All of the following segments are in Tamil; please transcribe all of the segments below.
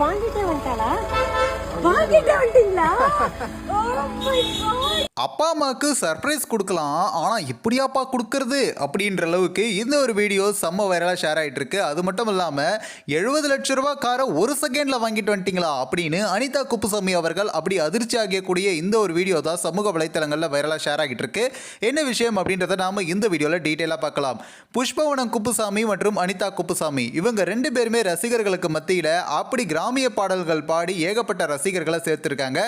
வாங்கிட்டே வந்துட்டாளா? வாங்கிட்டே வந்துட்டீங்களா? அப்பா அம்மாவுக்கு சர்ப்ரைஸ் கொடுக்கலாம், ஆனால் இப்படியாப்பா கொடுக்கறது அப்படின்ற அளவுக்கு இந்த ஒரு வீடியோ செம்ம வைரலாக ஷேர் ஆகிட்டு இருக்கு. அது மட்டும் இல்லாமல் 70 லட்ச ரூபா காரை ஒரு செகண்டில் வாங்கிட்டு வந்துட்டீங்களா அப்படின்னு அனிதா குப்புசாமி அவர்கள் அப்படி அதிர்ச்சி ஆகக்கூடிய இந்த ஒரு வீடியோ தான் சமூக வலைத்தளங்களில் வைரலாக ஷேர் ஆகிட்டு இருக்கு. என்ன விஷயம் அப்படின்றத நாம் இந்த வீடியோவில் டீட்டெயிலாக பார்க்கலாம். புஷ்பவனம் குப்புசாமி மற்றும் அனிதா குப்புசாமி இவங்க ரெண்டு பேருமே ரசிகர்களுக்கு மத்தியில் அப்படி கிராமிய பாடல்கள் பாடி ஏகப்பட்ட ரசிகர்களை சேர்த்துருக்காங்க.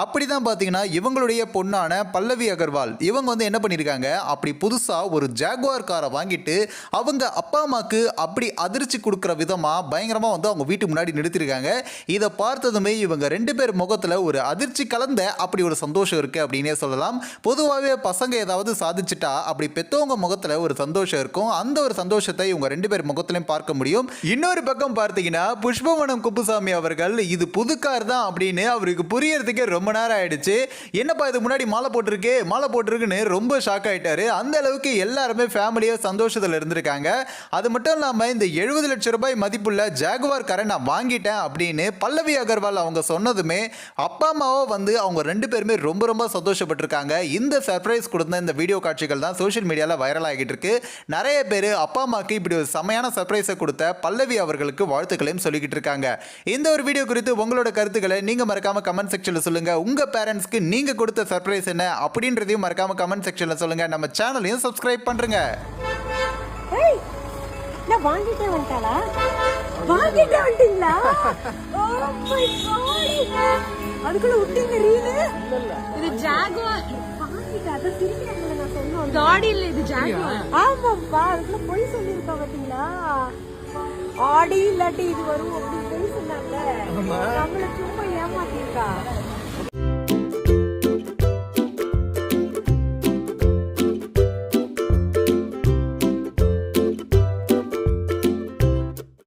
அப்படி தான் பார்த்தீங்கன்னா இவங்களுடைய பொண்ணான பல்லவி அகர்வால் இவங்க வந்து என்ன பண்ணியிருக்காங்க, அப்படி புதுசாக ஒரு ஜாகுவார் காரை வாங்கிட்டு அவங்க அப்பா அம்மாவுக்கு அப்படி அதிர்ச்சி கொடுக்குற விதமாக பயங்கரமாக வந்து அவங்க வீட்டு முன்னாடி நிறுத்திருக்காங்க. இதை பார்த்ததுமே இவங்க ரெண்டு பேர் முகத்தில் ஒரு அதிர்ச்சி கலந்த அப்படி ஒரு சந்தோஷம் இருக்குது அப்படின்னே சொல்லலாம். பொதுவாகவே பசங்க ஏதாவது சாதிச்சுட்டா அப்படி பெற்றவங்க முகத்தில் ஒரு சந்தோஷம் இருக்கும். அந்த ஒரு சந்தோஷத்தை இவங்க ரெண்டு பேர் முகத்திலையும் பார்க்க முடியும். இன்னொரு பக்கம் பார்த்தீங்கன்னா புஷ்பவனம் குப்புசாமி அவர்கள் இது புது கார் தான் அப்படின்னு அவருக்கு புரியறதுக்கே ரொம்ப நேரம் ஆயிடுச்சு. என்னப்பா இது முன்னாடி மாலை போட்டிருக்குன்னு ரொம்ப ஷாக் ஆயிட்டாரு. அந்த அளவுக்கு எல்லாருமே ஃபேமிலியா சந்தோஷத்தில் இருந்திருக்காங்க. அது மட்டும் இல்லாமல் இந்த 70 லட்சம் ரூபாய் மதிப்புள்ள ஜாகுவார் காரை நான் வாங்கிட்டேன் அப்படின்னு பல்லவி அகர்வால் அவங்க சொன்னதுமே அப்பா அம்மாவோ வந்து அவங்க ரெண்டு பேருமே ரொம்ப ரொம்ப சந்தோஷப்பட்டிருக்காங்க. இந்த சர்ப்ரைஸ் கொடுத்த இந்த வீடியோ காட்சிகள் தான் சோஷியல் மீடியாவில் வைரல் ஆகிட்டு இருக்கு. நிறைய பேர் அப்பா அம்மாவுக்கு இப்படி ஒரு செமையான சர்ப்ரைஸை கொடுத்த பல்லவி அவர்களுக்கு வாழ்த்துக்களையும் சொல்லிக்கிட்டு இருக்காங்க. இந்த ஒரு வீடியோ குறித்து உங்களோட கருத்துக்களை நீங்க மறக்காம கமெண்ட் செக்ஷன்ல சொல்லுங்க. உங்க பேரண்ட்ஸ்க்கு நீங்க கொடுத்த சர்ப்ரைஸ் என்ன அப்படின்றதையும் மறக்காம கமெண்ட் செக்ஷன்ல சொல்லுங்க. நம்ம சேனலையும் சப்ஸ்கிரைப் பண்றீங்க. நான் வாங்கிட்டே வந்துட்டாளா? வாங்கிட்டே வந்துட்டீங்களா? ஓ மை காட், அதுக்குள்ள விட்டீங்க ரீல். இது ஜாகுவார் வாங்கிட்டா, அத திருப்பிங்க. நான் சொன்னேன் காடி இல்ல, இது ஜாகுவார். ஆமாப்பா, அதுக்குள்ள போய் சொல்லிருக்கா பாத்தீங்களா? ஆடி இல்லாட்டி இது வரும் அப்படி